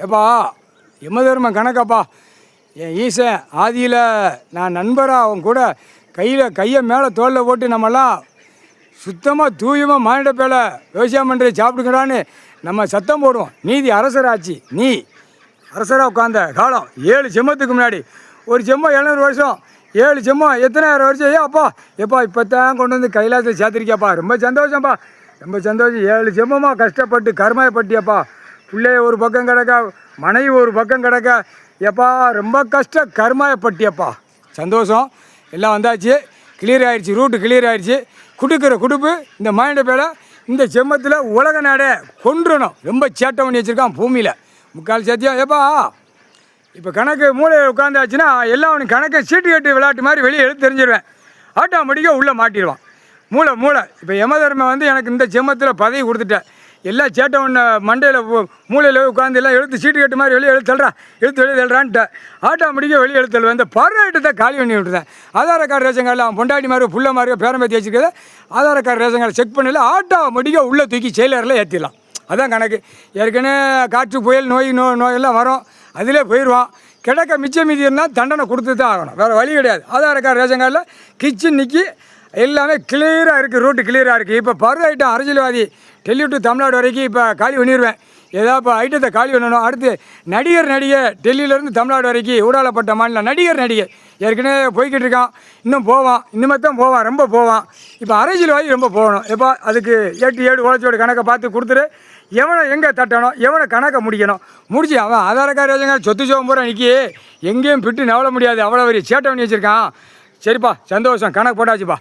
ஏப்பா யமதர்ம கணக்காப்பா என் ஈசன் ஆதியில் நான் நண்பராக அவன் கூட கையை மேலே தோளில் போட்டு நம்மலாம் சுத்தமாக தூயமாக மானிட பேல விவசாயம் பண்ணுறது சாப்பிடுங்கடான்னு நம்ம சத்தம் போடுவோம். நீதி அரசராச்சு. நீ அரசராக உட்காந்த காலம் 7 செம்மத்துக்கு முன்னாடி. ஒரு செம்மம் 700 வருஷம், 7 செம்மம் எத்தனாயிரம் வருஷம். அப்பா இப்போ தான் கொண்டு வந்து கைலாசத்தில் சேர்த்துருக்கியாப்பா. ரொம்ப சந்தோஷம்ப்பா, ரொம்ப சந்தோஷம். 7 செம்மமாக கஷ்டப்பட்டு கருமாயப்பட்டியப்பா. பிள்ளைய ஒரு பக்கம் கிடக்க, மனைவி ஒரு பக்கம் கிடக்க, எப்பா ரொம்ப கஷ்டம் கருமாயப்பட்டியப்பா. சந்தோஷம், எல்லாம் வந்தாச்சு, கிளியர் ஆகிடுச்சு, ரூட்டு கிளியர் ஆகிடுச்சு. குடுக்கிற குடுப்பு இந்த மானிட பேலை இந்த செம்மத்தில் உலக நாடே கொன்றணும். ரொம்ப சேட்டை பண்ணி வச்சுருக்கான் பூமியில் முக்கால் சத்தியம். ஏப்பா இப்போ கணக்கு மூளையை உட்காந்தாச்சுன்னா எல்லாம் அவனுக்கு கணக்கை சீட்டு கட்டு விளையாட்டு மாதிரி வெளியே எடுத்து தெரிஞ்சிடுவேன். ஆட்டோமேட்டிக்காக உள்ளே மாட்டிடுவான். மூளை இப்போ யமதர்மன் வந்து எனக்கு இந்த செம்மத்தில் பதவி கொடுத்துட்டேன். எல்லாம் சேட்டை ஒன்று மண்டையில் மூளையில் உட்காந்து எல்லாம் எழுத்து சீட்டு கட்டு மாதிரி வெளியே எடுத்து வெளியே தள்ளுறான்ட்டு ஆட்டோமேட்டிக்காக வெளியே எடுத்து தள்ளுவேன். இந்த பர்ராயிட்டத்தை காலி பண்ணி விட்டுருந்தேன். ஆதார கார்டு ரேஷன் கார்டில் அவன் பொண்டாட்டி மாதிரி புள்ள மாதிரி பேரம்பேத்தி வச்சுருக்கத ஆதார கார்டு ரேஷன் கார்டு செக் பண்ணல ஆட்டோமேட்டிக்காக உள்ளே தூக்கி செயலரில் ஏற்றிடலாம். அதான் கணக்கு. ஏற்கனவே காற்று புயல் நோயெல்லாம் வரும், அதிலே போயிடுவான். கிடக்க மிச்சம் மீதி இருந்தால் தண்டனை கொடுத்து தான் ஆகணும், வேறு வழி கிடையாது. ஆதார கார்டு ரேஷன் கார்டில் கிச்சன் நிற்கி எல்லாமே கிளியராக இருக்குது, ரூட்டு கிளியராக இருக்குது. இப்போ பருவ ஐட்டம் அரசியல்வாதி டெல்லி டு தமிழ்நாடு வரைக்கும் இப்போ காலி பண்ணிடுவேன். ஏதாவது இப்போ ஐட்டத்தை காலி பண்ணணும். அடுத்து நடிகை டெல்லியிலேருந்து தமிழ்நாடு வரைக்கும் ஊடாலப்பட்ட மாநிலம் நடிகை ஏற்கனவே போய்கிட்டு இருக்கான். இன்னும் போவான், இனிமேல் தான் போவான், ரொம்ப போவான். இப்போ அரசியல்வாதி ரொம்ப போகணும். எப்போ அதுக்கு 8 ஓலச்சோட கணக்கை பார்த்து கொடுத்துரு. எவனை எங்கே தட்டணும், எவனை கணக்கை முடிச்சு அவன் ஆதார கார்டு ரேஷன் கார்டு சொத்து சோகம் பூரா நிற்கி எங்கேயும் பிட்டு நவள முடியாது. அவ்வளோ வரி சேட்டை பண்ணி வச்சுருக்கான். சரிப்பா, சந்தோஷம், கணக்கு போட்டாச்சுப்பா.